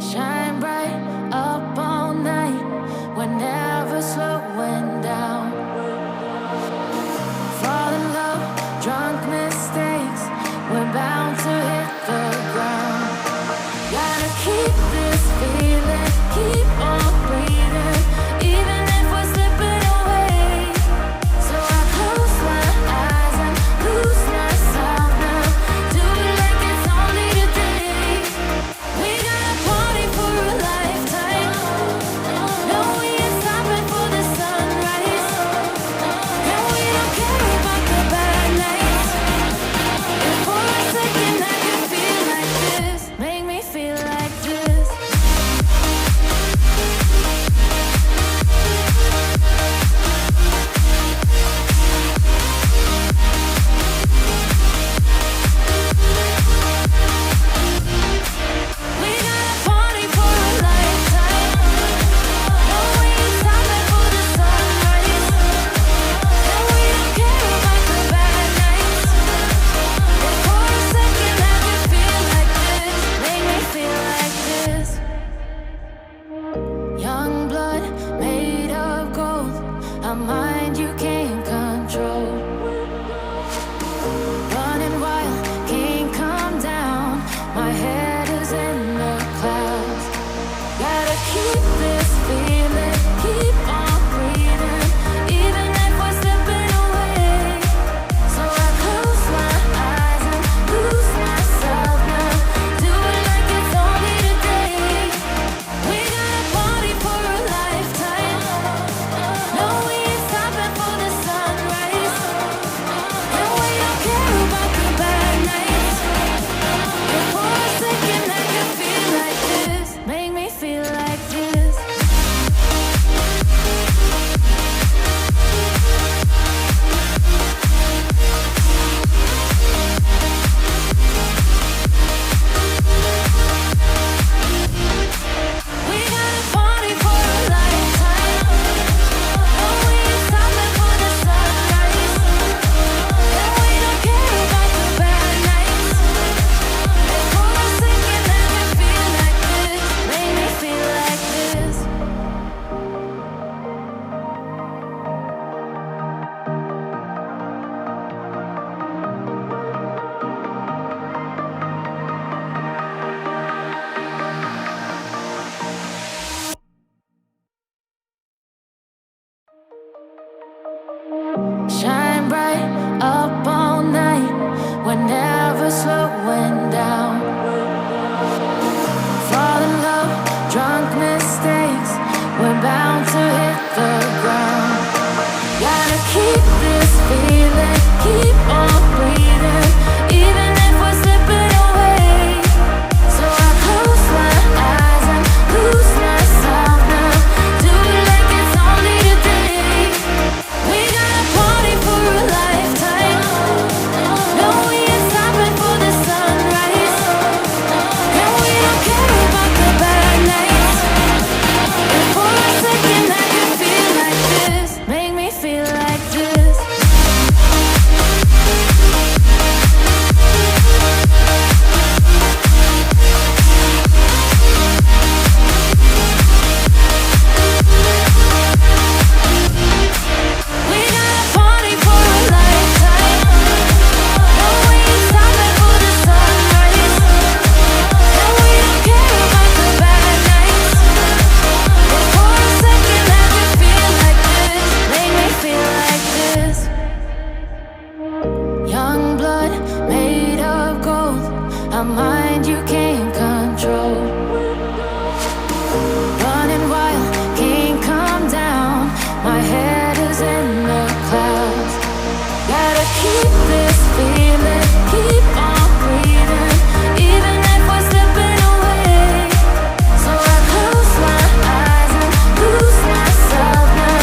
Shine bright up all night. We're never slowing down. Fall in love, drunk mistakes. We're bound to hit the ground. Gotta keep this feeling, keep on breathing, even if we're slipping away. So I close my eyes and lose myself now. Do it like it's only today. We got a party for a lifetime. No, we ain't stopping for the sunrise. And we don't care about the bad nights. If for a second I can feel like this, make me feel like this. We got a party for a lifetime. No, we ain't stopping for the sunrise. And we don't care about the bad nights. If for a second I can feel like this, make me feel like this. Young blood made of gold, a mind you can't control. Running wild, can't come down. My head is in the clouds. Gotta keep this feeling, keep on breathing, even if we're slipping away. So I close my eyes and lose myself now. Do it like it's only today. We got a party for a lifetime. No, we ain't stopping for the sunrise. And we don't care about the bad nights. If for a second I can feel like this, make me feel like this. We got a party for a lifetime. No, we ain't stopping for the sunrise. And we don't care about the bad nights. If for a second I can feel like this, make me feel like this. Shine bright up all night. We're never slowing down. Fall in love, drunk mistakes. We're bound to hit the ground. Gotta keep this feeling, keep on breathing, even if we're slipping away. So I close my eyes and lose myself now. Do it like it's only today. We got a party for a lifetime. No, we ain't stopping for the sunrise. And we don't care about the bad nights. If for a second I can feel like this, make me feel like this. We got a party for a lifetime. No, we ain't stopping for the sunrise. And we don't care about the bad nights. If for a second I can feel like this, make me feel like this. Young blood made of gold, a mind you can't control. Running wild, can't come down. My head is in the clouds. Gotta keep this feeling, keep on breathing, even if we're slipping away. So I close my eyes and lose myself now.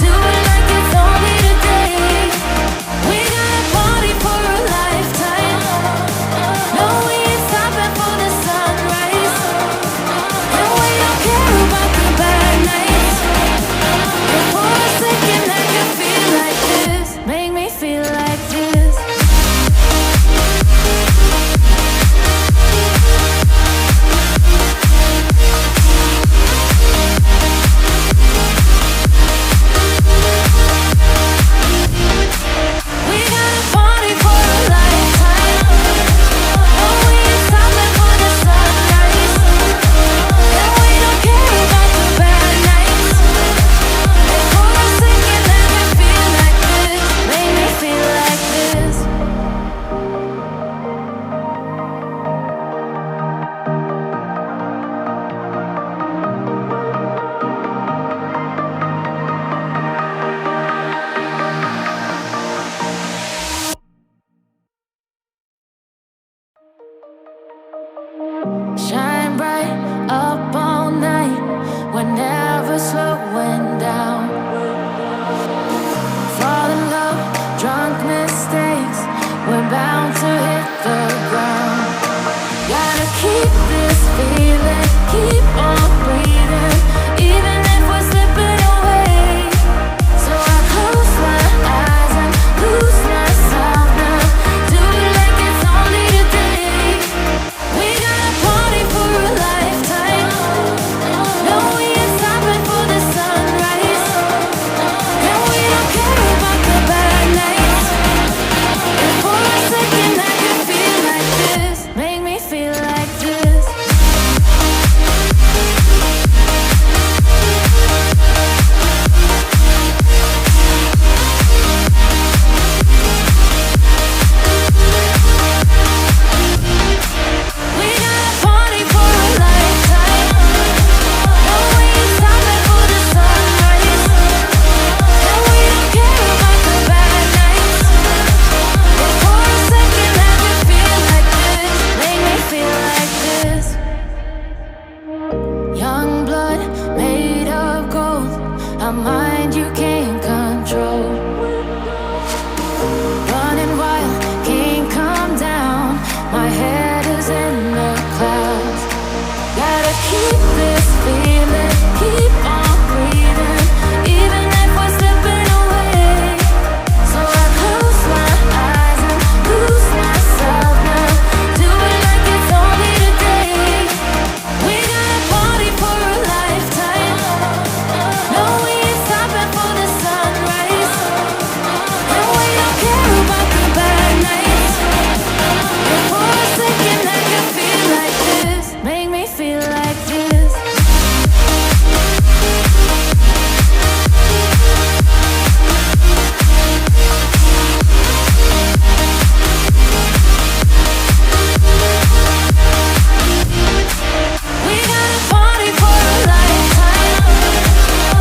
Do it like it's only today. We got a party for a lifetime. No, we ain't stopping for the sunrise. And we don't care about the bad nights. If for a second I can feel like this, make me feel like this. We're bound